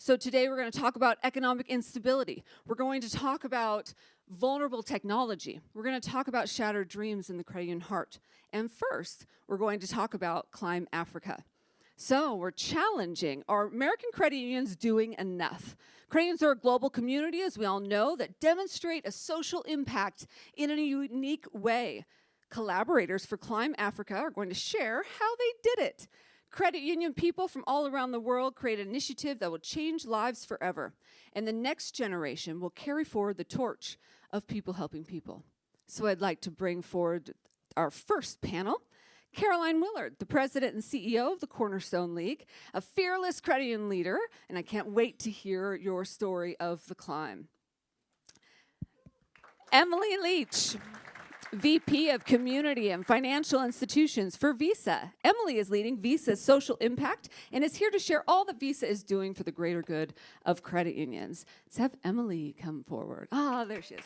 So today we're going to talk about economic instability. We're going to talk about vulnerable technology. We're going to talk about shattered dreams in the credit union heart. And first, we're going to talk about Climb Africa. So we're challenging, are American credit unions doing enough? Credit unions are a global community, as we all know, that demonstrate a social impact in a unique way. Collaborators for Climb Africa are going to share how they did it. Credit union people from all around the world create an initiative that will change lives forever. And the next generation will carry forward the torch of people helping people. So I'd like to bring forward our first panel. Caroline Willard, the president and CEO of the Cornerstone League, a fearless credit union leader, and I can't wait to hear your story of the climb. Emily Leach, VP of Community and Financial Institutions for Visa. Emily is leading Visa's social impact and is here to share all that Visa is doing for the greater good of credit unions. Let's have Emily come forward. Ah, there she is.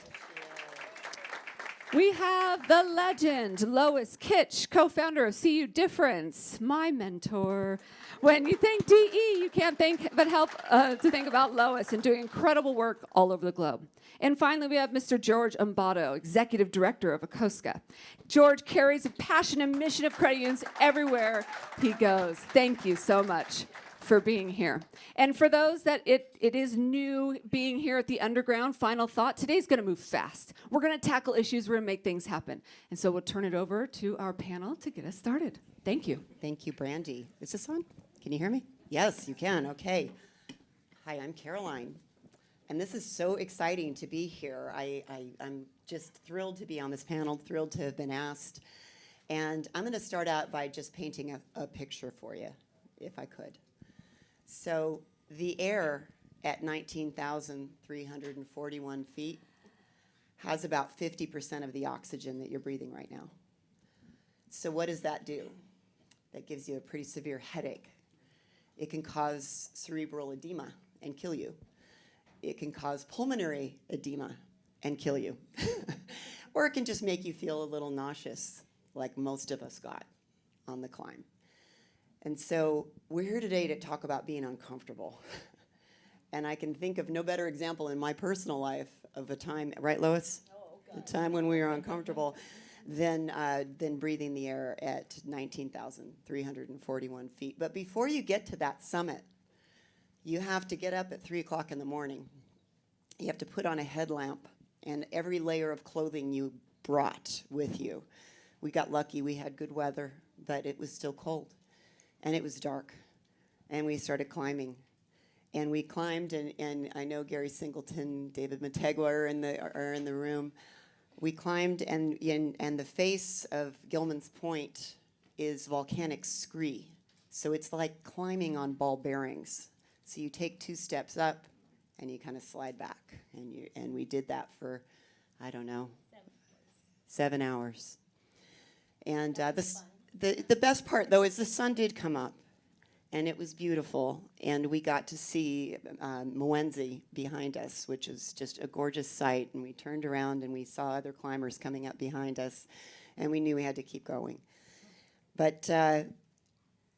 We have the legend, Lois Kitch, co-founder of CU Difference, my mentor. When you think DE, you can't think but help to think about Lois and doing incredible work all over the globe. And finally, we have Mr. George Umbado, executive director of ACOSCA. George carries a passion and mission of credit unions everywhere he goes. Thank you so much for being here. And for those that it is new being here at the Underground, final thought, today's going to move fast. We're going to tackle issues, we're going to make things happen. And so we'll turn it over to our panel to get us started. Thank you. Thank you, Brandy. Is this on? Can you hear me? Yes, you can. Okay. Hi, I'm Caroline. And this is so exciting to be here. I'm just thrilled to be on this panel, thrilled to have been asked. And I'm going to start out by just painting a picture for you, if I could. So the air at 19,341 feet has about 50% of the oxygen that you're breathing right now. So what does that do? That gives you a pretty severe headache. It can cause cerebral edema and kill you. It can cause pulmonary edema and kill you. Or it can just make you feel a little nauseous, like most of us got on the climb. And so we're here today to talk about being uncomfortable. And I can think of no better example in my personal life of a time, right, Lois? Oh, God. A time when we were uncomfortable than breathing the air at 19,341 feet. But before you get to that summit, you have to get up at 3 o'clock in the morning. You have to put on a headlamp and every layer of clothing you brought with you. We got lucky, we had good weather, but it was still cold. And it was dark. And we started climbing. And we climbed, and I know Gary Singleton, David Mategua are in the room. We climbed, and the face of Gilman's Point is volcanic scree. So it's like climbing on ball bearings. So you take 2 steps up, and you kind of slide back. And we did that for, I don't know, 7 hours. And the best part, though, is the sun did come up, and it was beautiful. And we got to see Mwenzi behind us, which is just a gorgeous sight. And we turned around, and we saw other climbers coming up behind us, and we knew we had to keep going. But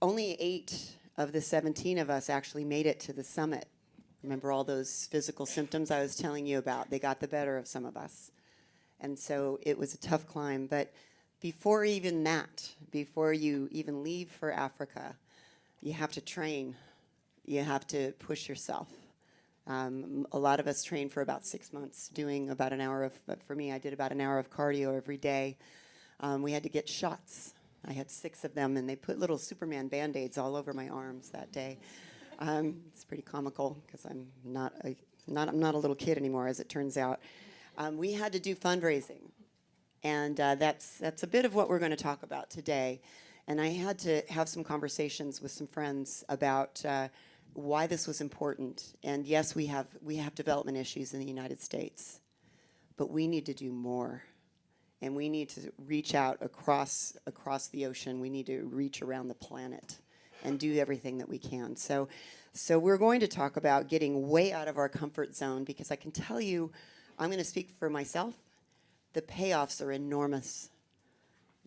only 8 of the 17 of us actually made it to the summit. Remember all those physical symptoms I was telling you about? They got the better of some of us. And so it was a tough climb. But before even that, before you even leave for Africa, you have to train. You have to push yourself. A lot of us trained for about 6 months, doing about an hour of, for me, I did about an hour of cardio every day. We had to get shots. I had 6 of them, and they put little Superman Band-Aids all over my arms that day. It's pretty comical because I'm not a little kid anymore, as it turns out. We had to do fundraising, and that's a bit of what we're going to talk about today. And I had to have some conversations with some friends about why this was important. And yes, we have development issues in the United States, but we need to do more. And we need to reach out across the ocean. We need to reach around the planet and do everything that we can. So we're going to talk about getting way out of our comfort zone, because I can tell you, I'm going to speak for myself, the payoffs are enormous.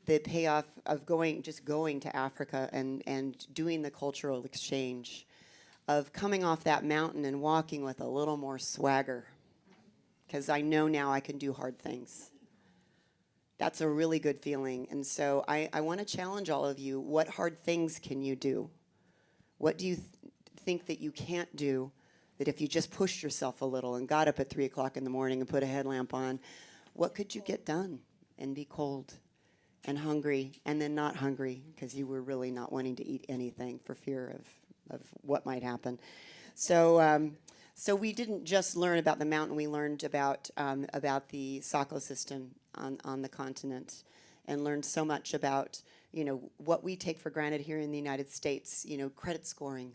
The payoff of going to Africa and doing the cultural exchange. of coming off that mountain and walking with a little more swagger, because I know now I can do hard things. That's a really good feeling. And so I want to challenge all of you. What hard things can you do? What do you think that you can't do, that if you just pushed yourself a little and got up at 3 o'clock in the morning and put a headlamp on, what could you get done and be cold and hungry and then not hungry because you were really not wanting to eat anything for fear of what might happen? So so we didn't just learn about the mountain, we learned about the SACO system on the continent, and learned so much about, you know, what we take for granted here in the United States, you know, credit scoring.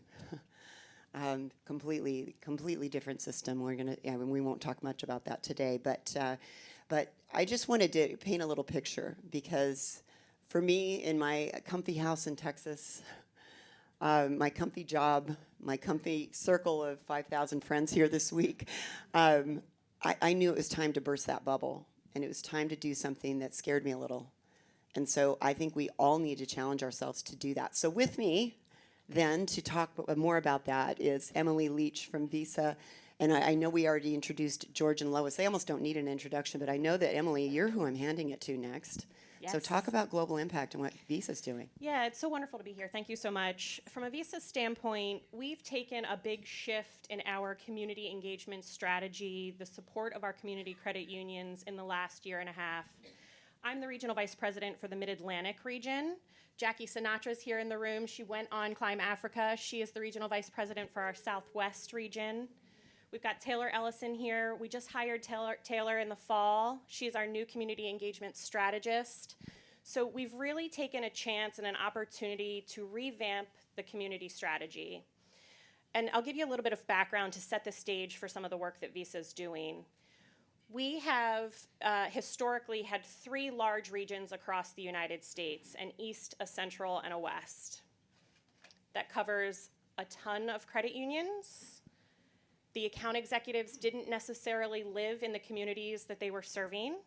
Completely different system. We're gonna, we won't talk much about that today, but I just wanted to paint a little picture, because for me, in my comfy house in Texas, my comfy job, my comfy circle of 5,000 friends here this week, I knew it was time to burst that bubble, and it was time to do something that scared me a little. And so I think we all need to challenge ourselves to do that. So with me, then, to talk more about that is Emily Leach from Visa. And I know we already introduced George and Lois. They almost don't need an introduction, but I know that, Emily, you're who I'm handing it to next. Yes. So talk about global impact and what Visa's doing. Yeah, it's so wonderful to be here. Thank you so much. From a Visa standpoint, we've taken a big shift in our community engagement strategy, the support of our community credit unions in the last year and a half. I'm the regional vice president for the Mid-Atlantic region. Jackie Sinatra's here in the room. She went on Climb Africa. She is the regional vice president for our Southwest region. We've got Taylor Ellison here. We just hired Taylor in the fall. She's our new community engagement strategist. So we've really taken a chance and an opportunity to revamp the community strategy. And I'll give you a little bit of background to set the stage for some of the work that Visa's doing. We have historically had 3 large regions across the United States: an east, a central, and a west. That covers a ton of credit unions. The account executives didn't necessarily live in the communities that they were serving.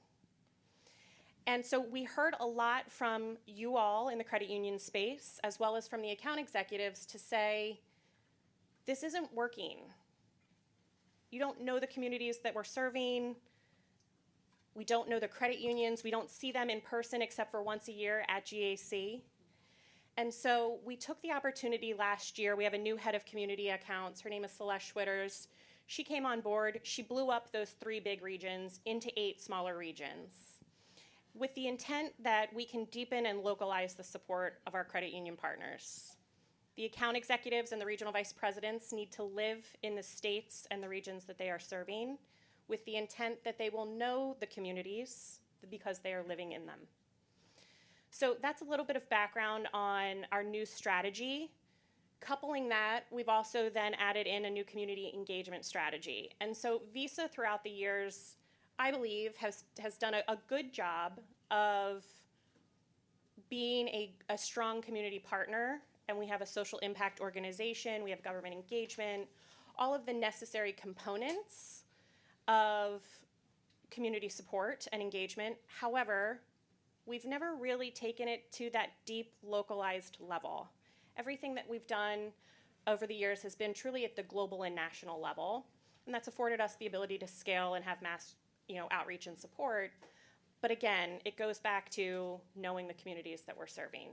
And so we heard a lot from you all in the credit union space, as well as from the account executives, to say, this isn't working. You don't know the communities that we're serving. We don't know the credit unions. We don't see them in person except for once a year at GAC. And so we took the opportunity last year. We have a new head of community accounts. Her name is Celeste Schwitters. She came on board. She blew up those 3 big regions into 8 smaller regions, with the intent that we can deepen and localize the support of our credit union partners. The account executives and the regional vice presidents need to live in the states and the regions that they are serving, with the intent that they will know the communities because they are living in them. So that's a little bit of background on our new strategy. Coupling that, we've also then added in a new community engagement strategy. And so Visa, throughout the years, I believe, has done a good job of being a strong community partner. And we have a social impact organization, we have government engagement, all of the necessary components of community support and engagement. However, we've never really taken it to that deep, localized level. Everything that we've done over the years has been truly at the global and national level, and that's afforded us the ability to scale and have mass, outreach and support. But again, it goes back to knowing the communities that we're serving.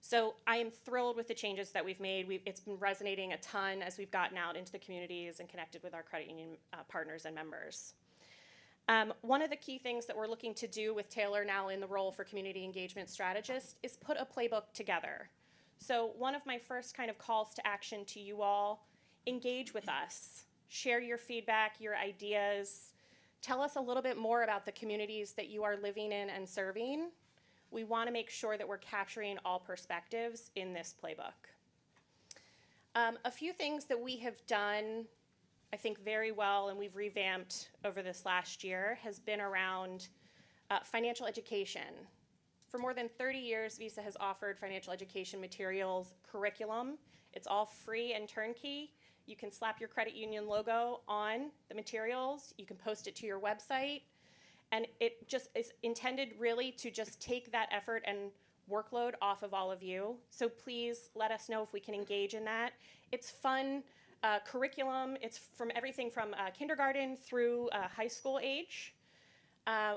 So I am thrilled with the changes that we've made. It's been resonating a ton as we've gotten out into the communities and connected with our credit union partners and members. One of the key things that we're looking to do with Taylor now in the role for community engagement strategist is put a playbook together. So one of my first kind of calls to action to you all, engage with us. Share your feedback, your ideas. Tell us a little bit more about the communities that you are living in and serving. We want to make sure that we're capturing all perspectives in this playbook. A few things that we have done, I think, very well, and we've revamped over this last year, has been around financial education. For more than 30 years, Visa has offered financial education materials, curriculum. It's all free and turnkey. You can slap your credit union logo on the materials. You can post it to your website. And it just is intended really to just take that effort and workload off of all of you. So please let us know if we can engage in that. It's fun curriculum. It's from everything from kindergarten through high school age.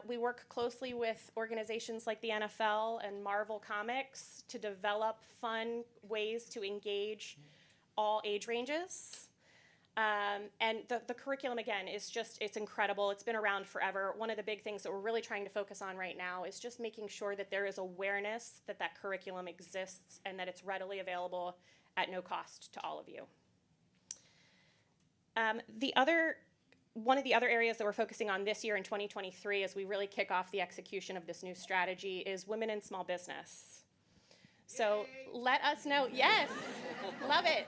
We work closely with organizations like the NFL and Marvel Comics to develop fun ways to engage all age ranges. And the curriculum, again, is just, it's incredible. It's been around forever. One of the big things that we're really trying to focus on right now is just making sure that there is awareness that that curriculum exists and that it's readily available at no cost to all of you. One of the other areas that we're focusing on this year in 2023 as we really kick off the execution of this new strategy is women in small business. So let us know, yes, love it.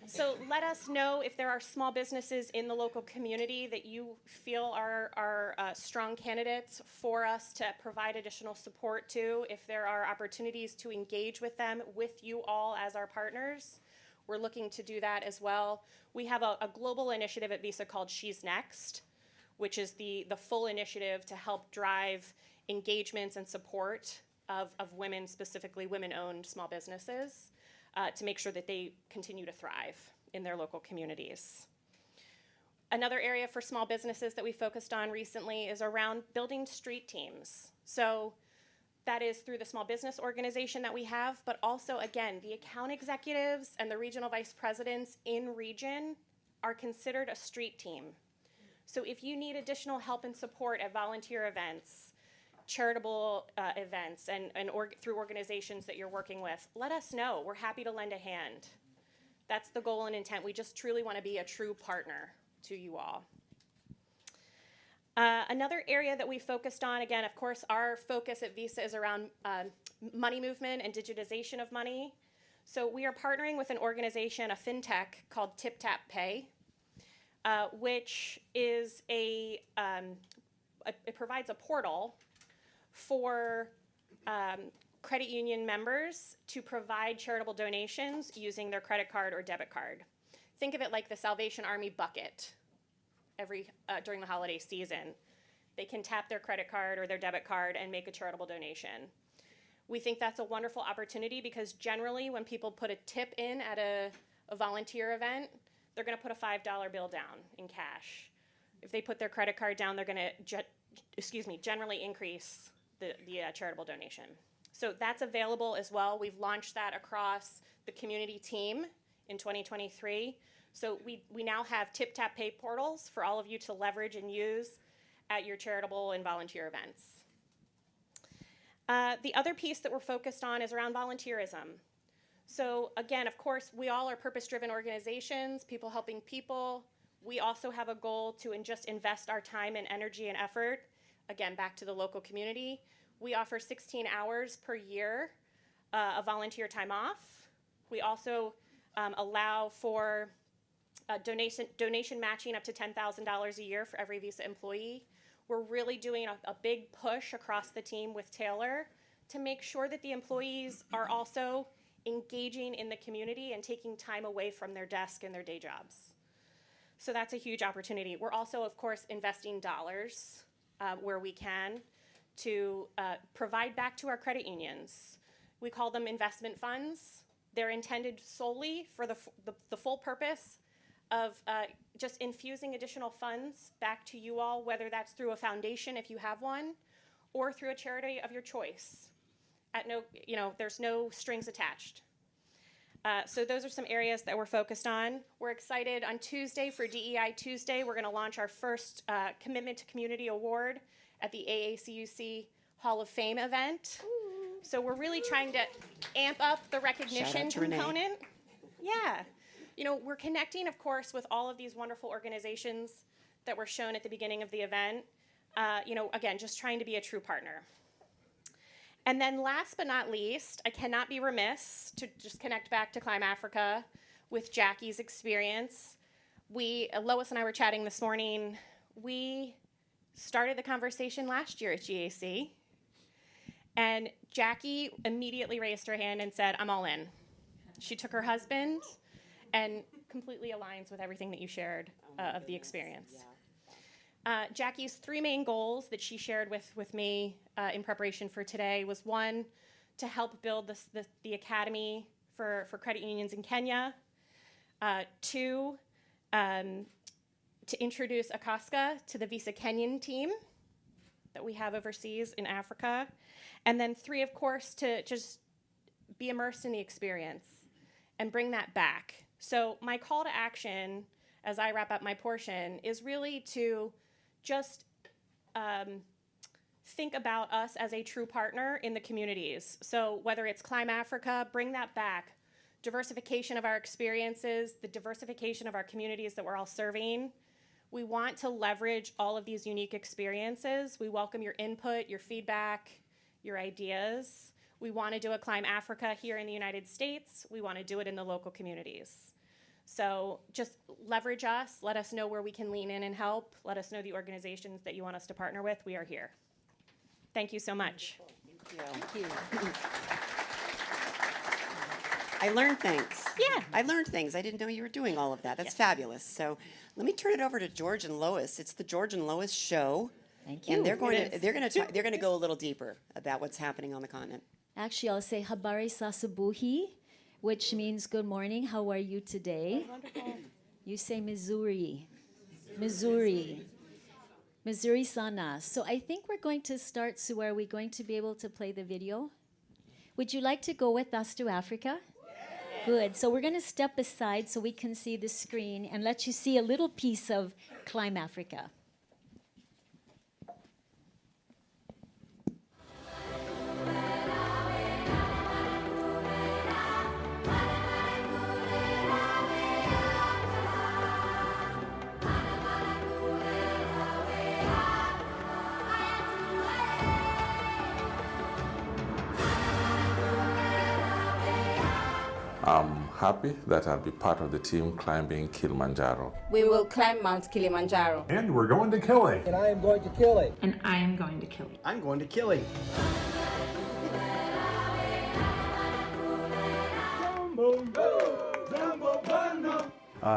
So let us know if there are small businesses in the local community that you feel are strong candidates for us to provide additional support to. If there are opportunities to engage with them, with you all as our partners, we're looking to do that as well. We have a global initiative at Visa called She's Next, which is the full initiative to help drive engagements and support of women, specifically women-owned small businesses, to make sure that they continue to thrive in their local communities. Another area for small businesses that we focused on recently is around building street teams. So that is through the small business organization that we have, but also, again, the account executives and the regional vice presidents in region are considered a street team. So if you need additional help and support at volunteer events, charitable events, and through organizations that you're working with, let us know. We're happy to lend a hand. That's the goal and intent. We just truly want to be a true partner to you all. Another area that we focused on, again, of course, our focus at Visa is around money movement and digitization of money. So we are partnering with an organization, a fintech called TipTapPay, which is it provides a portal for credit union members to provide charitable donations using their credit card or debit card. Think of it like the Salvation Army bucket during the holiday season. They can tap their credit card or their debit card and make a charitable donation. We think that's a wonderful opportunity because generally when people put a tip in at a volunteer event, they're going to put a $5 bill down in cash. If they put their credit card down, they're going to generally increase the charitable donation. So that's available as well. We've launched that across the community team in 2023. So we now have TipTapPay portals for all of you to leverage and use at your charitable and volunteer events. The other piece that we're focused on is around volunteerism. So again, of course, we all are purpose-driven organizations, people helping people. We also have a goal to just invest our time and energy and effort, again, back to the local community. We offer 16 hours per year of volunteer time off. We also allow for donation matching up to $10,000 a year for every Visa employee. We're really doing a big push across the team with Taylor to make sure that the employees are also engaging in the community and taking time away from their desk and their day jobs. So that's a huge opportunity. We're also, of course, investing dollars where we can to provide back to our credit unions. We call them investment funds. They're intended solely for the full purpose of just infusing additional funds back to you all, whether that's through a foundation if you have one, or through a charity of your choice. There's no strings attached. So those are some areas that we're focused on. We're excited on Tuesday for DEI Tuesday. We're going to launch our first Commitment to Community Award at the AACUC Hall of Fame event. Ooh. So we're really trying to amp up the recognition component. Yeah. We're connecting, of course, with all of these wonderful organizations that were shown at the beginning of the event. Again, just trying to be a true partner. And then last but not least, I cannot be remiss to just connect back to Climb Africa with Jackie's experience. Lois and I were chatting this morning. We started the conversation last year at GAC, and Jackie immediately raised her hand and said, I'm all in. She took her husband and completely aligns with everything that you shared of the experience. Yeah. Jackie's three main goals that she shared with me in preparation for today was one, to help build the academy for credit unions in Kenya. 2, to introduce Akaska to the Visa Kenyan team that we have overseas in Africa. And then 3, of course, to just be immersed in the experience and bring that back. So my call to action, as I wrap up my portion, is really to just think about us as a true partner in the communities. So whether it's Climb Africa, bring that back. Diversification of our experiences, the diversification of our communities that we're all serving. We want to leverage all of these unique experiences. We welcome your input, your feedback, your ideas. We want to do a Climb Africa here in the United States. We want to do it in the local communities. So just leverage us. Let us know where we can lean in and help. Let us know the organizations that you want us to partner with. We are here. Thank you so much. Thank you. I learned things. Yeah. I learned things. I didn't know you were doing all of that. That's fabulous. So let me turn it over to George and Lois. It's the George and Lois show. Thank you. And they're going to go a little deeper about what's happening on the continent. Actually, I'll say Habari Sasabuhi, which means good morning. How are you today? Wonderful. You say Missouri. Missouri. Missouri Sana. So I think we're going to start, Sue. Are we going to be able to play the video? Would you like to go with us to Africa? Good. So we're going to step aside so we can see the screen and let you see a little piece of Climb Africa. I'm happy that I'll be part of the team climbing Kilimanjaro. We will climb Mount Kilimanjaro. And we're going to Kili. And I am going to Kili. And I am going to kill it. I'm going to Kili.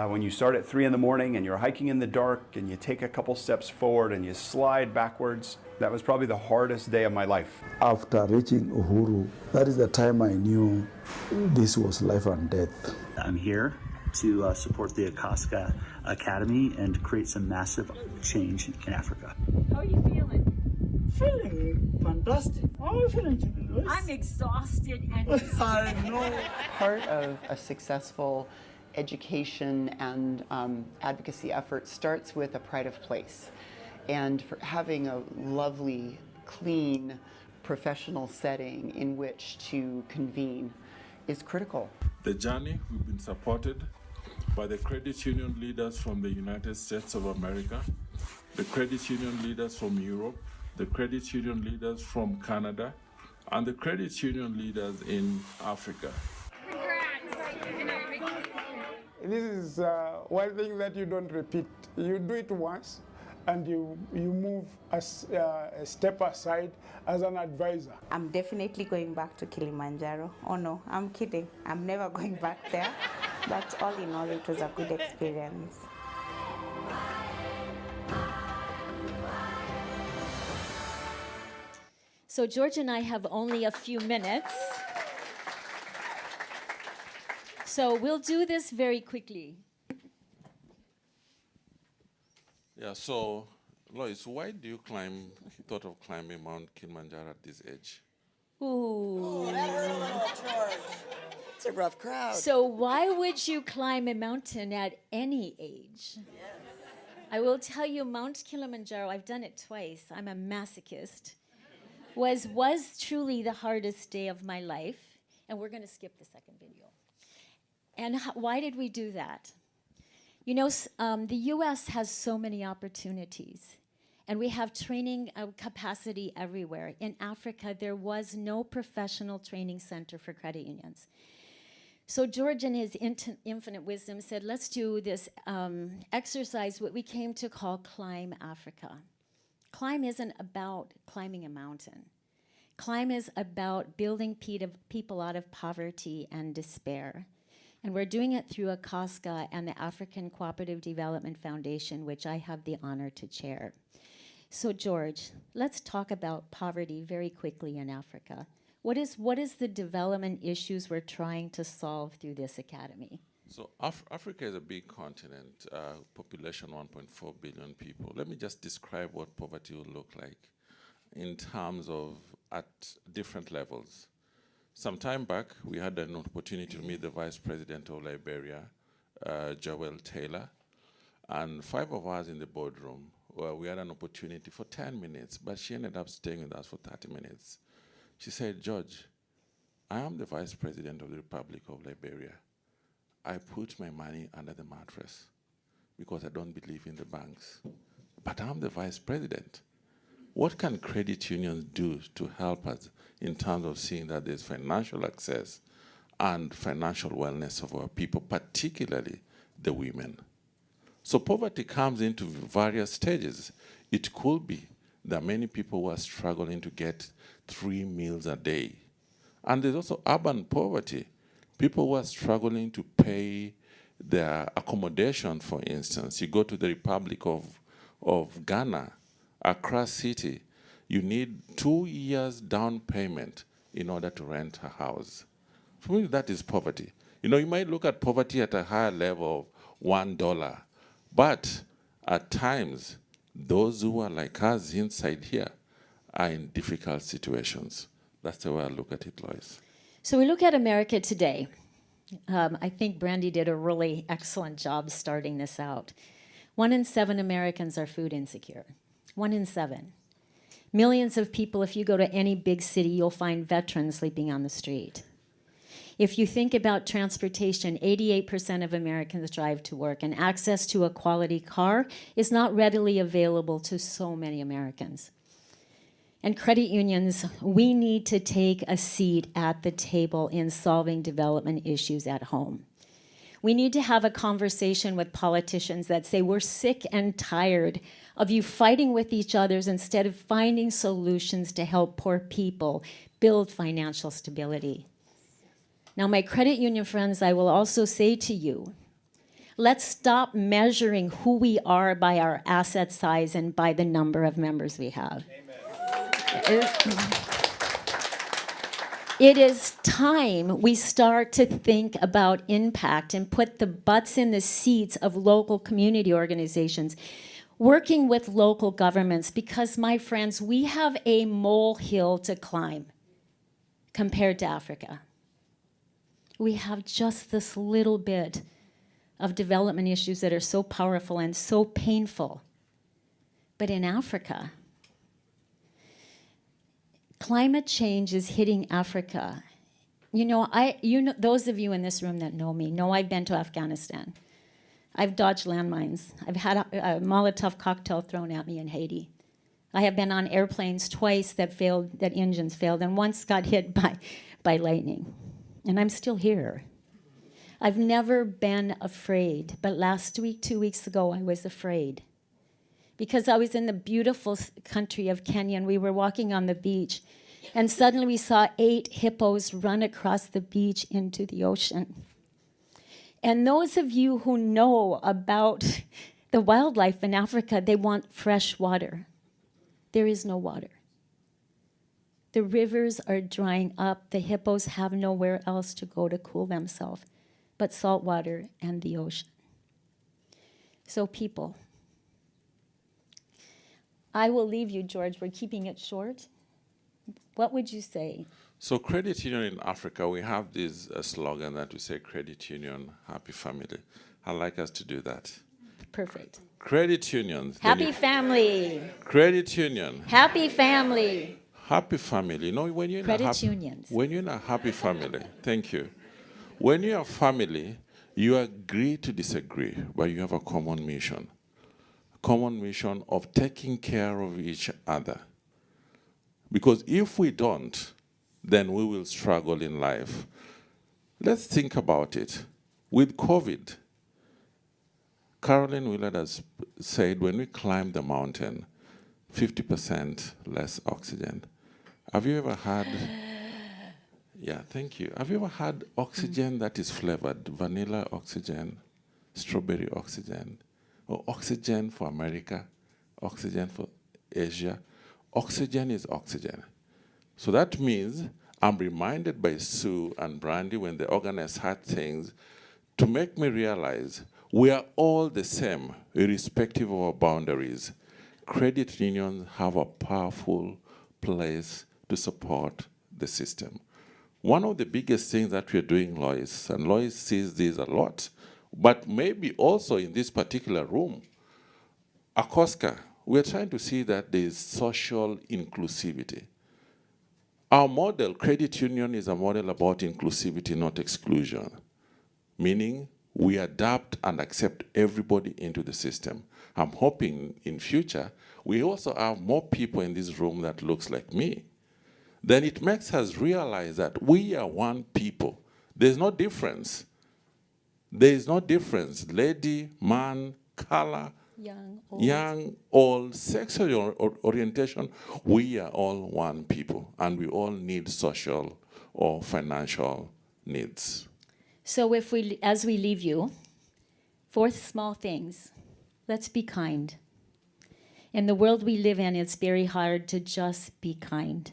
When you start at 3 in the morning and you're hiking in the dark and you take a couple steps forward and you slide backwards, that was probably the hardest day of my life. After reaching Uhuru, that is the time I knew this was life and death. I'm here to support the Akaska Academy and create some massive change in Africa. How are you feeling? Feeling fantastic. How are you feeling, Louis? I'm exhausted and I know. Part of a successful education and advocacy effort starts with a pride of place. And for having a lovely, clean, professional setting in which to convene is critical. The journey, we've been supported by the credit union leaders from the United States of America, the credit union leaders from Europe, the credit union leaders from Canada, and the credit union leaders in Africa. This is one thing that you don't repeat. You do it once and you move a step aside as an advisor. I'm definitely going back to Kilimanjaro. Oh no, I'm kidding. I'm never going back there. But all in all, it was a good experience. So George and I have only a few minutes. So we'll do this very quickly. Yeah, so Lois, why do you thought of climbing Mount Kilimanjaro at this age? Ooh. It's a rough crowd. So why would you climb a mountain at any age? I will tell you, Mount Kilimanjaro, I've done it twice. I'm a masochist. Was truly the hardest day of my life. And we're going to skip the second video. And why did we do that? You know, the U.S. has so many opportunities. And we have training capacity everywhere. In Africa, there was no professional training center for credit unions. So George, in his infinite wisdom, said, let's do this exercise, what we came to call Climb Africa. Climb isn't about climbing a mountain. Climb is about building people out of poverty and despair. And we're doing it through Akaska and the African Cooperative Development Foundation, which I have the honor to chair. So George, let's talk about poverty very quickly in Africa. What is the development issues we're trying to solve through this academy? So Africa is a big continent, population 1.4 billion people. Let me just describe what poverty will look like in terms of at different levels. Some time back, we had an opportunity to meet the Vice President of Liberia, Joel Taylor, and 5 of us in the boardroom. We had an opportunity for 10 minutes, but she ended up staying with us for 30 minutes. She said, George, I am the Vice President of the Republic of Liberia. I put my money under the mattress because I don't believe in the banks. But I'm the Vice President. What can credit unions do to help us in terms of seeing that there's financial access and financial wellness of our people, particularly the women? So poverty comes into various stages. It could be that many people who are struggling to get 3 meals a day. And there's also urban poverty. People who are struggling to pay their accommodation, for instance. You go to the Republic of Ghana, Accra City, you need 2 years down payment in order to rent a house. For me, that is poverty. You know, you might look at poverty at a higher level of $1, but at times, those who are like us inside here are in difficult situations. That's the way I look at it, Lois. So we look at America today. I think Brandy did a really excellent job starting this out. 1 in 7 Americans are food insecure. 1 in 7. Millions of people, if you go to any big city, you'll find veterans sleeping on the street. If you think about transportation, 88% of Americans drive to work, and access to a quality car is not readily available to so many Americans. And credit unions, we need to take a seat at the table in solving development issues at home. We need to have a conversation with politicians that say we're sick and tired of you fighting with each other instead of finding solutions to help poor people build financial stability. Now, my credit union friends, I will also say to you, let's stop measuring who we are by our asset size and by the number of members we have. It is time we start to think about impact and put the butts in the seats of local community organizations, working with local governments, because, my friends, we have a molehill to climb compared to Africa. We have just this little bit of development issues that are so powerful and so painful. But in Africa, climate change is hitting Africa. You know, those of you in this room that know me know I've been to Afghanistan. I've dodged landmines. I've had a Molotov cocktail thrown at me in Haiti. I have been on airplanes twice that engines failed, and once got hit by lightning. And I'm still here. I've never been afraid, but last week, 2 weeks ago, I was afraid. Because I was in the beautiful country of Kenya, and we were walking on the beach, and suddenly we saw 8 hippos run across the beach into the ocean. And those of you who know about the wildlife in Africa, they want fresh water. There is no water. The rivers are drying up. The hippos have nowhere else to go to cool themselves but salt water and the ocean. So people, I will leave you, George. We're keeping it short. What would you say? So credit union in Africa, we have this slogan that we say, credit union, happy family. I'd like us to do that. Perfect. Credit unions. Happy family. Credit union. Happy family. Happy family. You know, when you're in when you're in a happy family, thank you. When you're a family, you agree to disagree, but you have a common mission. Common mission of taking care of each other. Because if we don't, then we will struggle in life. Let's think about it. With COVID, Carolyn Willard has said when we climb the mountain, 50% less oxygen. Have you ever had, yeah, thank you. Have you ever had oxygen that is flavored? Vanilla oxygen, strawberry oxygen, or oxygen for America, oxygen for Asia? Oxygen is oxygen. So that means I'm reminded by Sue and Brandy when they organized hard things to make me realize we are all the same, irrespective of our boundaries. Credit unions have a powerful place to support the system. One of the biggest things that we're doing, Lois, and Lois sees this a lot, but maybe also in this particular room, ACOSCA, we're trying to see that there is social inclusivity. Our model, credit union, is a model about inclusivity, not exclusion, meaning we adapt and accept everybody into the system. I'm hoping in future, we also have more people in this room that looks like me. Then it makes us realize that we are one people. There's no difference. There is no difference, lady, man, color, young, old, sexual orientation. We are all one people, and we all need social or financial needs. So as we leave you, 4 small things. Let's be kind. In the world we live in, it's very hard to just be kind.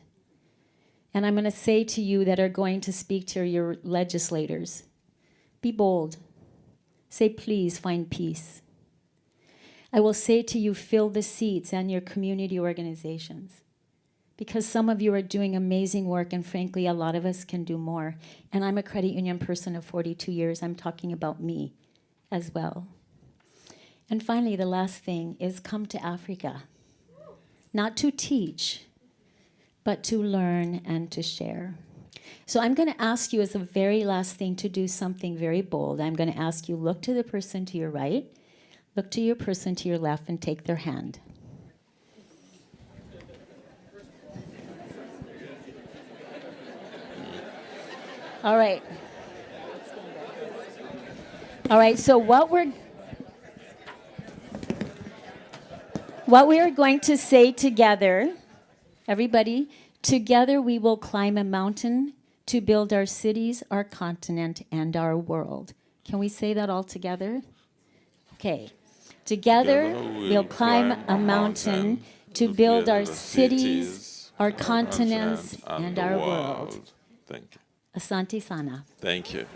And I'm going to say to you that are going to speak to your legislators, be bold. Say, please find peace. I will say to you, fill the seats and your community organizations, because some of you are doing amazing work, and frankly, a lot of us can do more. And I'm a credit union person of 42 years. I'm talking about me as well. And finally, the last thing is come to Africa, not to teach, but to learn and to share. So I'm going to ask you as the very last thing to do something very bold. I'm going to ask you, look to the person to your right, look to your person to your left, and take their hand. All right. All right, so what we are going to say together, everybody, together we will climb a mountain to build our cities, our continent, and our world. Can we say that all together? Okay. Together we'll climb a mountain to build our cities, our continents, and our world. Thank you. Asante sana. Thank you.